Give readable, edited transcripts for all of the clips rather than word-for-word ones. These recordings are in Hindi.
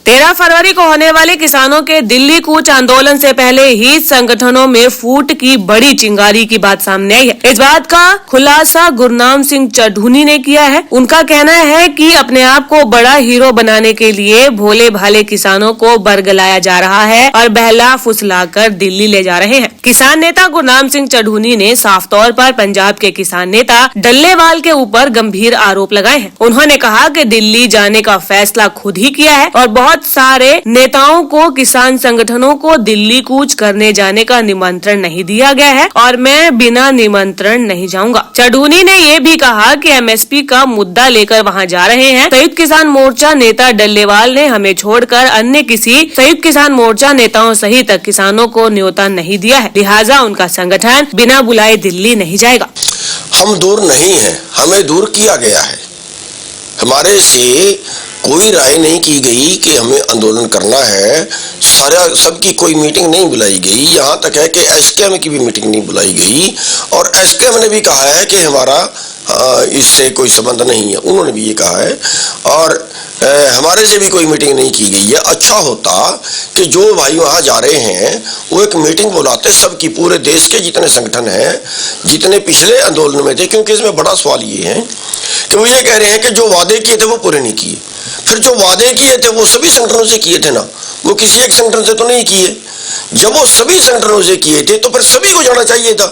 13 फरवरी को होने वाले किसानों के दिल्ली कूच आंदोलन से पहले ही संगठनों में फूट की बड़ी चिंगारी की बात सामने आई है। इस बात का खुलासा गुरनाम सिंह चढ़ूनी ने किया है। उनका कहना है कि अपने आप को बड़ा हीरो बनाने के लिए भोले भाले किसानों को बरगलाया जा रहा है और बहला फुसलाकर दिल्ली ले जा रहे हैं। किसान नेता गुरनाम सिंह चढ़ूनी ने साफ तौर पर पंजाब के किसान नेता डल्लेवाल के ऊपर गंभीर आरोप लगाए हैं। उन्होंने कहा कि दिल्ली जाने का फैसला खुद ही किया है और बहुत सारे नेताओं को किसान संगठनों को दिल्ली कूच करने जाने का निमंत्रण नहीं दिया गया है और मैं बिना निमंत्रण नहीं जाऊंगा। चढ़ूनी ने ये भी कहा कि एमएसपी का मुद्दा लेकर वहां जा रहे हैं। संयुक्त किसान मोर्चा नेता डल्लेवाल ने हमें छोड़कर अन्य किसी संयुक्त किसान मोर्चा नेताओं सहित किसानों को न्योता नहीं दिया है, लिहाजा उनका संगठन बिना बुलाए दिल्ली नहीं जाएगा। हम दूर नहीं है, हमें दूर किया गया है। हमारे से कोई राय नहीं की गई कि हमें आंदोलन करना है। सबकी कोई मीटिंग नहीं बुलाई गई। यहाँ तक है कि एसकेएम की भी मीटिंग नहीं बुलाई गई और एसकेएम ने भी कहा है कि हमारा इससे कोई संबंध नहीं है। उन्होंने भी ये कहा है और हमारे से भी कोई मीटिंग नहीं की गई है। अच्छा होता कि जो भाई वहाँ जा रहे हैं वो एक मीटिंग बुलाते, सबकी पूरे देश के जितने संगठन हैं, जितने पिछले आंदोलन में थे, क्योंकि इसमें बड़ा सवाल ये है कि वो ये कह रहे हैं कि जो वादे किए थे वो पूरे नहीं किए। फिर जो वादे किए थे वो सभी संगठनों से किए थे ना, वो किसी एक संगठन से तो नहीं किए। जब वो सभी संगठनों से किए थे तो फिर सभी को जाना चाहिए था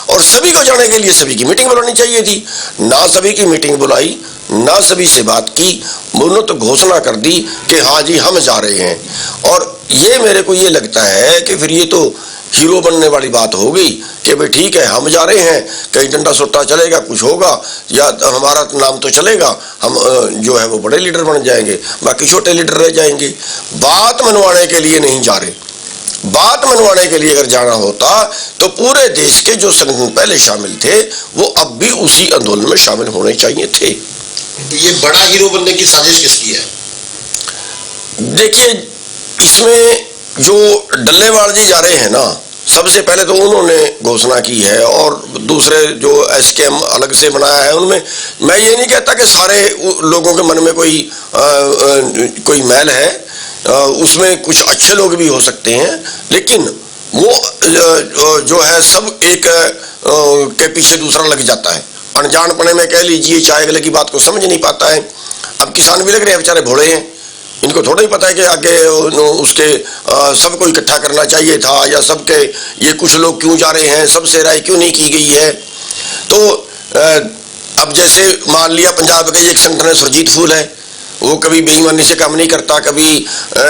और सभी को जाने के लिए सभी की मीटिंग बुलानी चाहिए थी। ना सभी की मीटिंग बुलाई, ना सभी से बात की, बोलो तो घोषणा कर दी कि हाँ जी हम जा रहे हैं। और ये मेरे को ये लगता है कि फिर ये तो हीरो बनने वाली बात हो गई कि भाई ठीक है हम जा रहे हैं, कहीं डंडा सोटा चलेगा, कुछ होगा या हमारा नाम तो चलेगा, हम जो है वो बड़े लीडर बन जाएंगे, बाकी छोटे लीडर रह जाएंगे। बात मनवाने के लिए नहीं जा रहे। बात मनवाने के लिए अगर जाना होता तो पूरे देश के जो संगठन पहले शामिल थे वो अब भी उसी आंदोलन में शामिल होने चाहिए थे। ये बड़ा हीरो बनने की साजिश किसकी है? देखिए, इसमें जो डल्लेवाल जी जा रहे हैं ना, सबसे पहले तो उन्होंने घोषणा की है और दूसरे जो एसकेएम अलग से बनाया है उनमें मैं ये नहीं कहता कि सारे लोगों के मन में कोई मैल है, उसमें कुछ अच्छे लोग भी हो सकते हैं, लेकिन वो जो है सब एक के पीछे दूसरा लग जाता है। अनजानपने में कह लीजिए, चाहे अगले की बात को समझ नहीं पाता है। अब किसान भी लग रहे हैं बेचारे भोले हैं, इनको थोड़ा ही पता है कि आगे उसके सबको इकट्ठा करना चाहिए था या सबके ये कुछ लोग क्यों जा रहे हैं, सबसे राय क्यों नहीं की गई है। तो अब जैसे मान लिया पंजाब के एक संगठन है सुरजीत फूल है, वो कभी बेईमानी से काम नहीं करता, कभी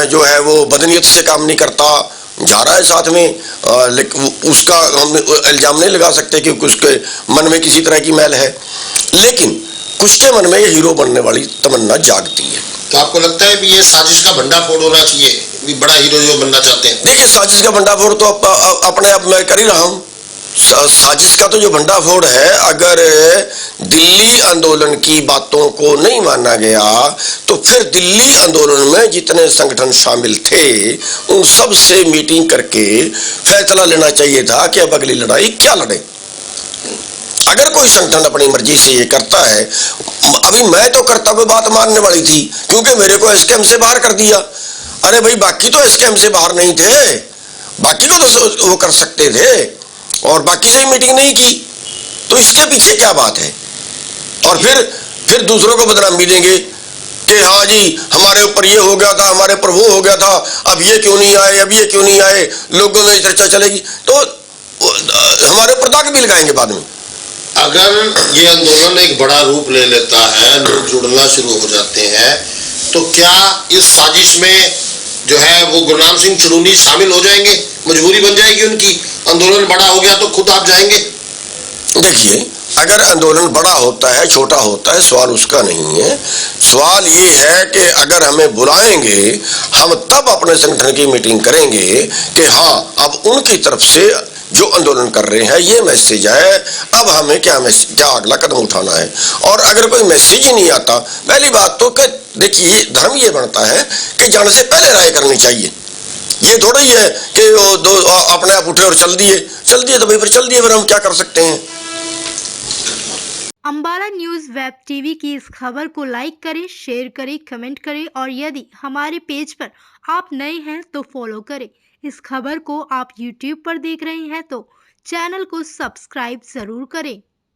जो है वो बदनीयत से काम नहीं करता, जा रहा है साथ में, लेकिन उसका हम इल्जाम नहीं लगा सकते कि उसके मन में किसी तरह की मैल है, लेकिन कुछ के मन में ये हीरो बनने वाली तमन्ना जागती है। तो आपको लगता है कि ये साजिश का भंडाफोड़ होना चाहिए, भी बड़ा हीरो जो बनना चाहते हैं? देखिए, साजिश का भंडाफोड़ तो अपने आप मैं कर ही रहा हूँ। साजिश का तो जो भंडाफोड़ है, अगर दिल्ली आंदोलन की बातों को नहीं माना गया तो फिर दिल्ली आंदोलन में जितने संगठन शामिल थे उन सब से मीटिंग करके फैसला लेना चाहिए था कि अब अगली लड़ाई क्या लड़े। अगर कोई संगठन अपनी मर्जी से ये करता है, अभी मैं तो करता हुए बात मानने वाली थी क्योंकि मेरे को एसकेएम से बाहर कर दिया। अरे भाई, बाकी तो एसकेएम से बाहर नहीं थे, बाकी को तो वो कर सकते थे और बाकी से ही मीटिंग नहीं की, तो इसके पीछे क्या बात है? और फिर दूसरों को बदनामी देंगे कि हाँ जी हमारे ऊपर ये हो गया था, हमारे ऊपर वो हो गया था, अब ये क्यों नहीं आए, अब ये क्यों नहीं आए, लोगों में चर्चा चलेगी तो हमारे ऊपर दाग भी लगाएंगे बाद में। अगर ये आंदोलन एक बड़ा रूप ले लेता है, लोग जुड़ना शुरू हो जाते हैं, तो क्या इस साजिश में जो है वो गुरनाम सिंह चढ़ूनी शामिल हो जाएंगे? मजबूरी बन जाएगी उनकी, आंदोलन बड़ा हो गया तो खुद आप जाएंगे? देखिए, अगर आंदोलन बड़ा होता है छोटा होता है सवाल उसका नहीं है। सवाल ये है कि अगर हमें बुलाएंगे हम तब अपने संगठन की मीटिंग करेंगे कि हाँ अब उनकी तरफ से जो आंदोलन कर रहे हैं ये मैसेज है, अब हमें क्या अगला कदम उठाना है। और अगर कोई मैसेज ही नहीं आता, पहली बात तो कि देखिए धर्म ये बनता है कि जाने से पहले राय करनी चाहिए। ये थोड़ा ही है कि वो दो अपने आप उठे और चल दिए तो भाई फिर चल दिए, फिर हम क्या कर सकते हैं। अम्बाला न्यूज़ वेब टीवी की इस खबर को लाइक करें, शेयर करें, कमेंट करें और यदि हमारे पेज पर आप नए हैं तो फॉलो करें। इस खबर को आप यूट्यूब पर देख रहे हैं तो चैनल को सब्सक्राइब ज़रूर करें।